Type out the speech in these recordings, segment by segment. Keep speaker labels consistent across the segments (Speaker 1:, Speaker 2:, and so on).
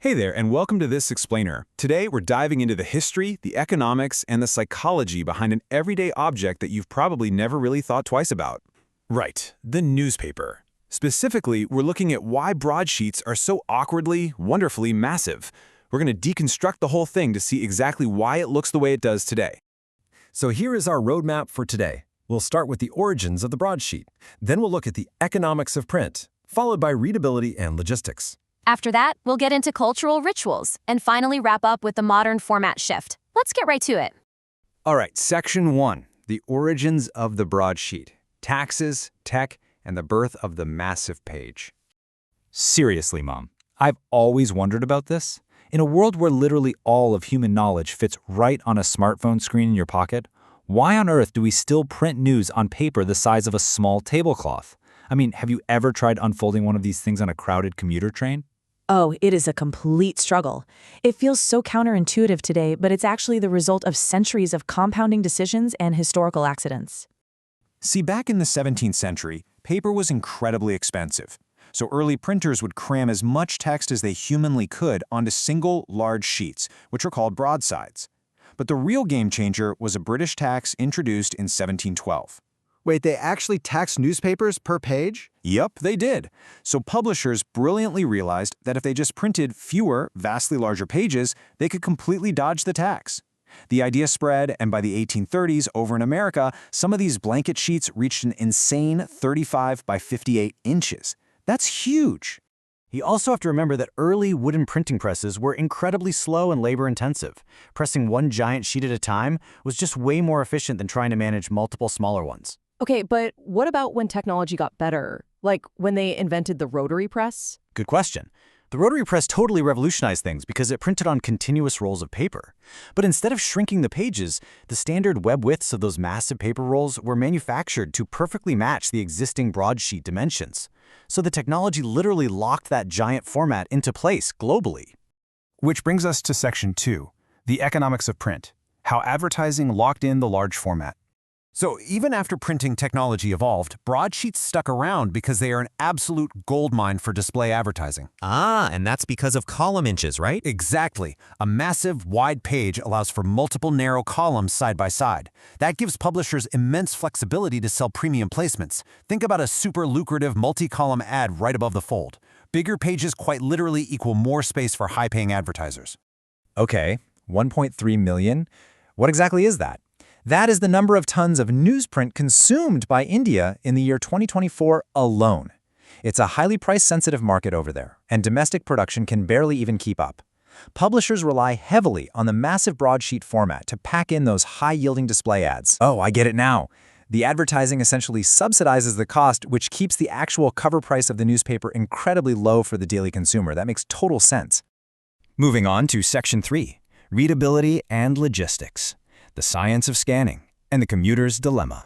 Speaker 1: Hey there, and welcome to this explainer. Today, we're diving into the history, the economics, and the psychology behind an everyday object that you've probably never really thought twice about. Right, the newspaper. Specifically, we're looking at why broadsheets are so awkwardly, wonderfully massive. We're going to deconstruct the whole thing to see exactly why it looks the way it does today.
Speaker 2: So here is our roadmap for today. We'll start with the origins of the broadsheet. Then we'll look at the economics of print, followed by readability and logistics.
Speaker 3: After that, we'll get into cultural rituals, and finally wrap up with the modern format shift. Let's get right to it.
Speaker 1: All right, Section 1, the origins of the broadsheet. Taxes, tech, and the birth of the massive page.
Speaker 4: Seriously, Mom, I've always wondered about this. In a world where literally all of human knowledge fits right on a smartphone screen in your pocket, why on earth do we still print news on paper the size of a small tablecloth? I mean, have you ever tried unfolding one of these things on a crowded commuter train?
Speaker 5: Oh, it is a complete struggle. It feels so counterintuitive today, but it's actually the result of centuries of compounding decisions and historical accidents.
Speaker 6: See, back in the 17th century, paper was incredibly expensive. So early printers would cram as much text as they humanly could onto single, large sheets, which are called broadsides. But the real game changer was a British tax introduced in 1712.
Speaker 7: Wait, they actually taxed newspapers per page?
Speaker 6: Yup, they did. So publishers brilliantly realized that if they just printed fewer, vastly larger pages, they could completely dodge the tax. The idea spread, and by the 1830s, over in America, some of these blanket sheets reached an insane 35 by 58 inches. That's huge.
Speaker 8: You also have to remember that early wooden printing presses were incredibly slow and labor-intensive. Pressing one giant sheet at a time was just way more efficient than trying to manage multiple smaller ones.
Speaker 9: Okay, but what about when technology got better? Like when they invented the rotary press?
Speaker 8: Good question. The rotary press totally revolutionized things because it printed on continuous rolls of paper. But instead of shrinking the pages, the standard web widths of those massive paper rolls were manufactured to perfectly match the existing broadsheet dimensions. So the technology literally locked that giant format into place globally.
Speaker 6: Which brings us to Section 2, the economics of print, how advertising locked in the large format. So even after printing technology evolved, broadsheets stuck around because they are an absolute goldmine for display advertising.
Speaker 10: And that's because of column inches, right?
Speaker 6: Exactly. A massive, wide page allows for multiple narrow columns side by side. That gives publishers immense flexibility to sell premium placements. Think about a super lucrative multi-column ad right above the fold. Bigger pages quite literally equal more space for high-paying advertisers.
Speaker 4: Okay, 1.3 million? What exactly is that? That is the number of tons of newsprint consumed by India in the year 2024 alone. It's a highly price-sensitive market over there, and domestic production can barely even keep up. Publishers rely heavily on the massive broadsheet format to pack in those high-yielding display ads. Oh, I get it now. The advertising essentially subsidizes the cost, which keeps the actual cover price of the newspaper incredibly low for the daily consumer. That makes total sense.
Speaker 2: Moving on to Section 3, readability and logistics. The science of scanning, and the commuter's dilemma.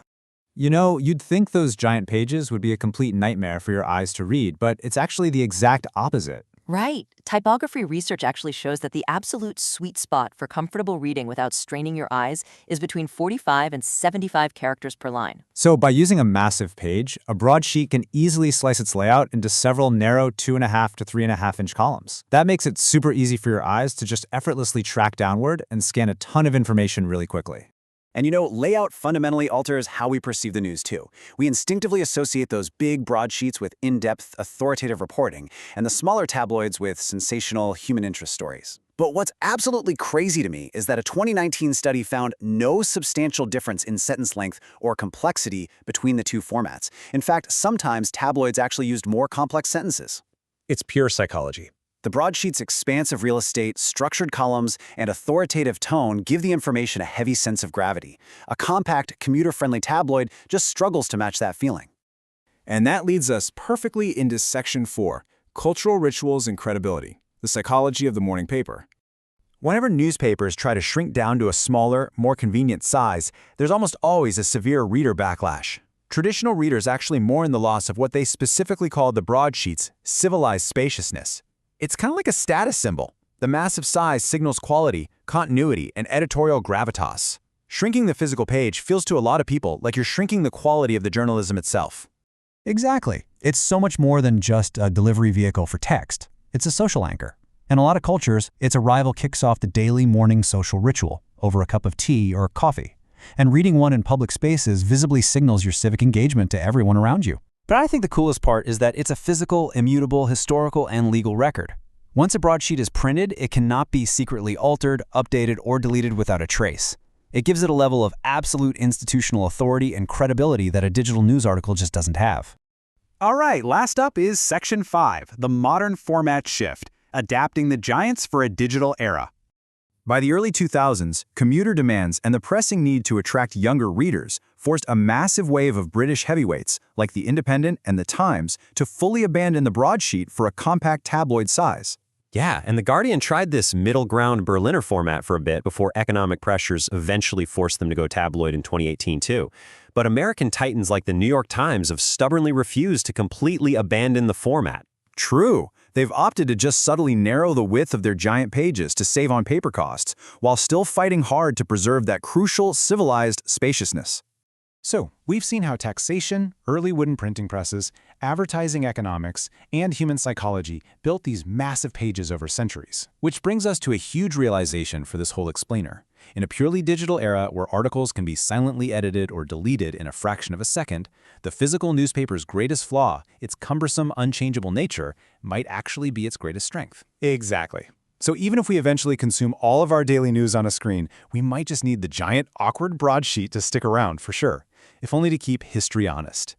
Speaker 1: You know, you'd think those giant pages would be a complete nightmare for your eyes to read, but it's actually the exact opposite.
Speaker 11: Right. Typography research actually shows that the absolute sweet spot for comfortable reading without straining your eyes is between 45 and 75 characters per line.
Speaker 1: So by using a massive page, a broadsheet can easily slice its layout into several narrow 2.5 to 3.5 inch columns. That makes it super easy for your eyes to just effortlessly track downward and scan a ton of information really quickly.
Speaker 12: And you know, layout fundamentally alters how we perceive the news too. We instinctively associate those big broadsheets with in-depth, authoritative reporting, and the smaller tabloids with sensational human interest stories. But what's absolutely crazy to me is that a 2019 study found no substantial difference in sentence length or complexity between the two formats. In fact, sometimes tabloids actually used more complex sentences.
Speaker 13: It's pure psychology.
Speaker 12: The broadsheet's expansive real estate, structured columns, and authoritative tone give the information a heavy sense of gravity. A compact, commuter-friendly tabloid just struggles to match that feeling.
Speaker 1: And that leads us perfectly into Section 4, cultural rituals and credibility, the psychology of the morning paper.
Speaker 8: Whenever newspapers try to shrink down to a smaller, more convenient size, there's almost always a severe reader backlash. Traditional readers actually mourn the loss of what they specifically call the broadsheet's civilized spaciousness. It's kind of like a status symbol. The massive size signals quality, continuity, and editorial gravitas. Shrinking the physical page feels to a lot of people like you're shrinking the quality of the journalism itself.
Speaker 2: Exactly. It's so much more than just a delivery vehicle for text. It's a social anchor.
Speaker 6: In a lot of cultures, its arrival kicks off the daily morning social ritual over a cup of tea or coffee. And reading one in public spaces visibly signals your civic engagement to everyone around you.
Speaker 8: But I think the coolest part is that it's a physical, immutable, historical, and legal record. Once a broadsheet is printed, it cannot be secretly altered, updated, or deleted without a trace. It gives it a level of absolute institutional authority and credibility that a digital news article just doesn't have.
Speaker 1: All right, last up is Section 5, the modern format shift, adapting the giants for a digital era.
Speaker 6: By the early 2000s, commuter demands and the pressing need to attract younger readers forced a massive wave of British heavyweights, like The Independent and The Times, to fully abandon the broadsheet for a compact tabloid size.
Speaker 13: Yeah, and The Guardian tried this middle ground Berliner format for a bit before economic pressures eventually forced them to go tabloid in 2018 too. But American titans like The New York Times have stubbornly refused to completely abandon the format.
Speaker 6: True. They've opted to just subtly narrow the width of their giant pages to save on paper costs, while still fighting hard to preserve that crucial, civilized spaciousness.
Speaker 1: So, we've seen how taxation, early wooden printing presses, advertising economics, and human psychology built these massive pages over centuries. Which brings us to a huge realization for this whole explainer. In a purely digital era where articles can be silently edited or deleted in a fraction of a second, the physical newspaper's greatest flaw, its cumbersome, unchangeable nature, might actually be its greatest strength. Exactly. So even if we eventually consume all of our daily news on a screen, we might just need the giant, awkward broadsheet to stick around for sure, if only to keep history honest.